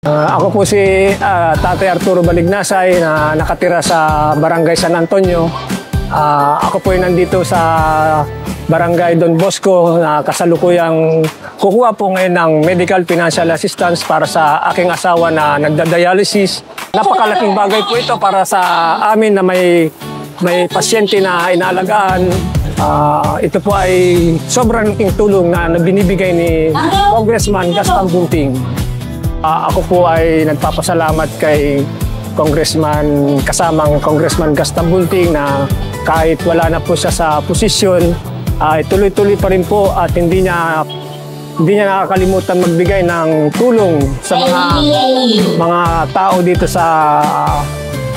Ako po si Tatay Arturo Balignasay na nakatira sa Barangay San Antonio. Ako po ay nandito sa Barangay Don Bosco na kasalukuyang kukuha po ngayon ng medical financial assistance para sa aking asawa na nagda-dialysis. Napakalaking bagay po ito para sa amin na may pasyente na inaalagaan. Ito po ay sobrang laking tulong na binibigay ni Congressman Gaston Bunting. Ako po ay nagpapasalamat kay Congressman, kasamang Congressman Gaston Bunting na kahit wala na po siya sa posisyon, tuloy-tuloy pa rin po at hindi niya nakakalimutan magbigay ng tulong sa mga tao dito sa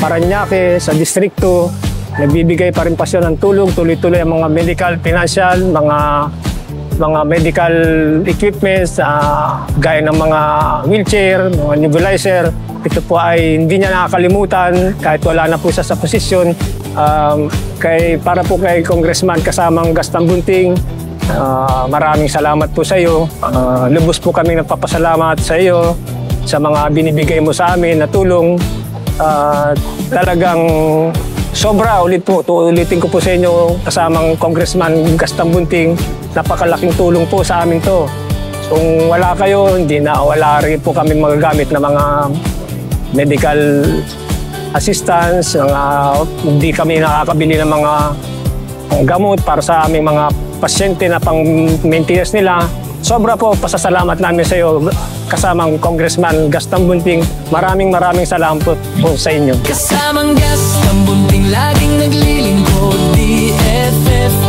Parañaque, sa distrikto. Nagbibigay pa rin pa siya ng tulong, tuloy-tuloy ang mga medical, financial, mga medical equipments, gaya ng mga wheelchair, mga nebulizer. Ito po ay hindi niya nakakalimutan kahit wala na po siya sa posisyon. Para po kay Congressman kasamang Gaston Bunting, maraming salamat po sa iyo. Lubos po kami nagpapasalamat sa iyo sa mga binibigay mo sa amin na tulong. Talagang sobra, ulitin ko po sa inyo kasamang Congressman Gaston Bunting, napakalaking tulong po sa amin to. So, kung wala kayo, wala rin po kami magagamit na mga medical assistance, hindi kami nakakabili ng mga gamot para sa aming mga pasyente na pang-maintenance nila. Sobra po pasasalamat namin sa iyo kasamang Congressman Gaston Bunting. Maraming salamat po sa inyo. Kasamang Gaston Bunting, laging naglilingkod, DFF.